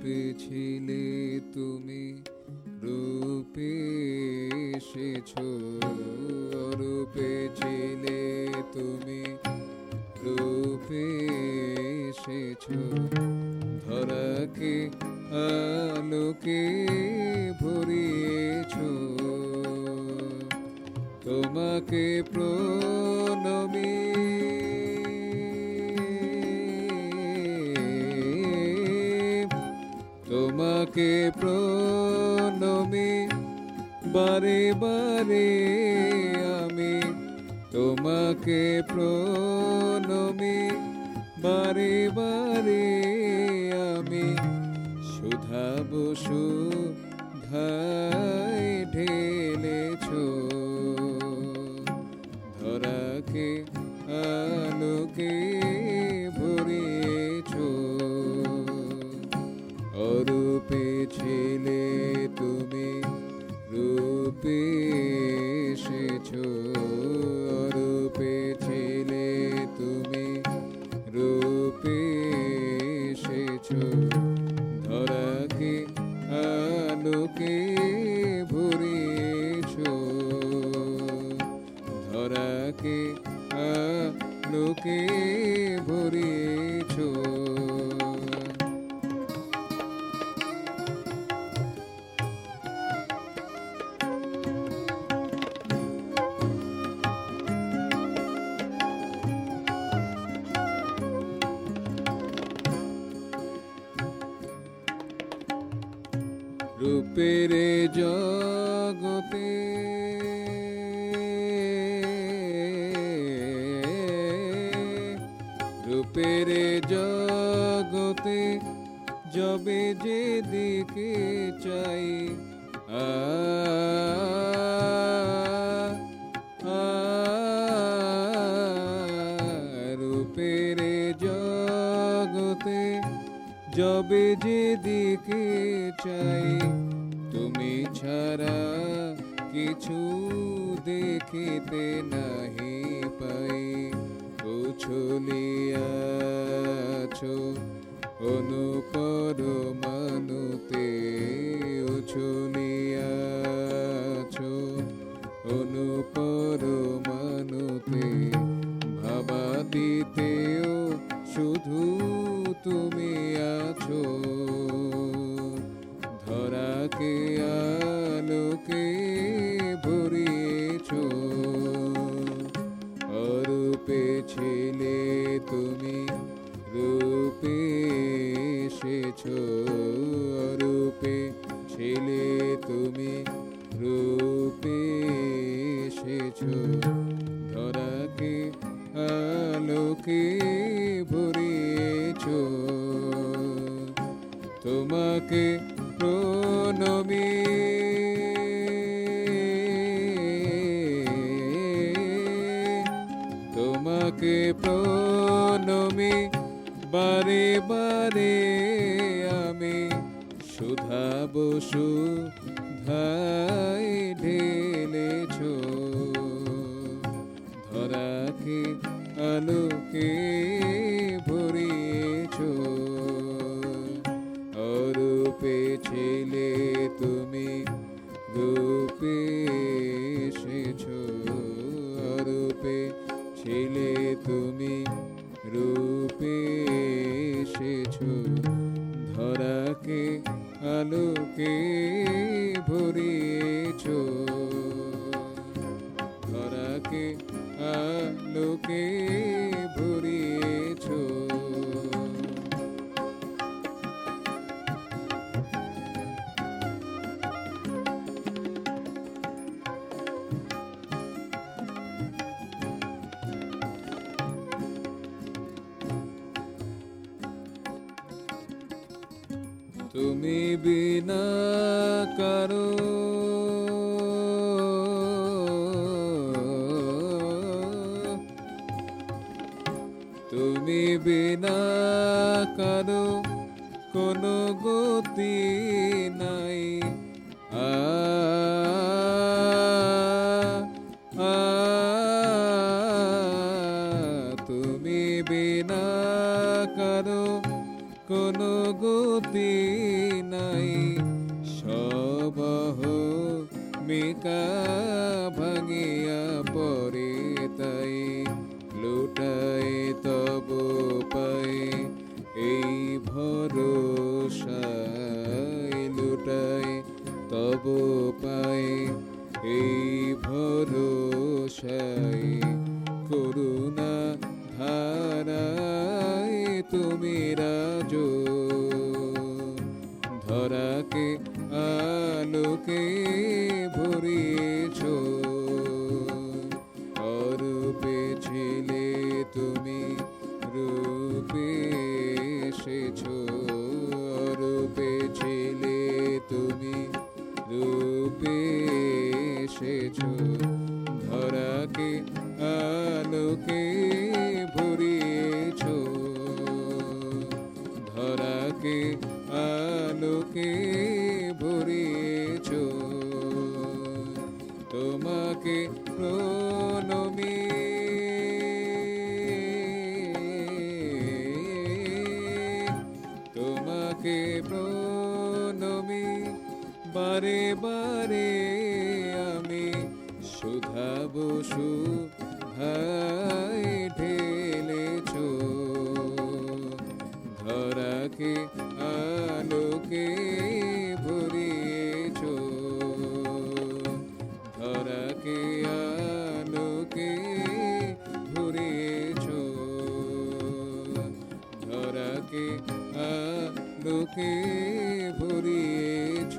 অরূপে ছিলে তুমি, রূপে এসেছো। অরূপে ছিলে তুমি, রূপে এসেছো। ধরাকে আলোকে ভরিয়েছো। তোমাকে প্রণমী, তোমাকে প্রণমী, বারে বারে আমি তোমাকে প্রণমী, বারে বারে আমি সুধা বসুধায় ঢেলেছো। ধরাকে আলোকে ভরিয়েছো। অরূপে ছিলে তুমি, রূপে এসেছো। অরূপে ছিলে তুমি, রূপে এসেছো। ধরাকে আলোকে ভরিয়েছো। ধরাকে আলোকে ভরিয়েছো। রূপের জগতে রূপের জগতে যবে যেদিকে চাই রূপের জগতে যবে যেদিকে চাই, তুমি ছাড়া কিছু দেখিতে নাহি পাই। উছলিয়াছো অনুপর মানুতে, উছলিয়াছো অনুপর মানুতে। ভাবাতীতেও শুধু তুমি আছো। ধরাকে আলোকে ভরিয়েছো। অরূপে ছিলে তুমি, রূপে এসেছো। অরূপে ছিলে তুমি, রূপে এসেছো। ধরাকে আলোকে ভরিয়েছো। তোমাকে প্রণমী, তোমাকে প্রণমী, বারে বারে আমি সুধা বসুধায় ঢেলেছো। ধরাকে আলোকে ভরিয়েছো। অরূপে ছিলে তুমি, রূপে এসেছো। অরূপে ছিলে তুমি, রূপে এসেছো। ধরাকে আলোকে ভরিয়েছো। ধরাকে আলোকে ভরিয়েছো। তুমি বিনা কারো তুমি বিনা কারো কোনো গতি নাই। তুমি বিনা কারো কোনো গতি নাই, সবহ মিকা ভাঙিয়া পরে তাই, লুটাই তব পাই এই ভরসায়, লুটাই তব পাই এই ভরসায়, করুণা ধারায় তুমি রাজো, ধরাকে আলোকে ভরিয়েছ, অরূপে ছিলে তুমি রূপে এসেছ, অরূপে ছিলে তুমি রূপে এসেছ, ধরাকে আলোকে ভরিয়েছ, ধরাকে আলোকে ভরিয়েছ, তোমাকে প্রণমী, তোমাকে প্রণমী, বারে বারে আমি শুধাবো সুধায় ঢেলেছ, ধরাকে আলোকে ভরিয়েছ, ধরাকে আলোকে ভরিয়েছ, ধরাকে আলোকে ভরিয়েছ।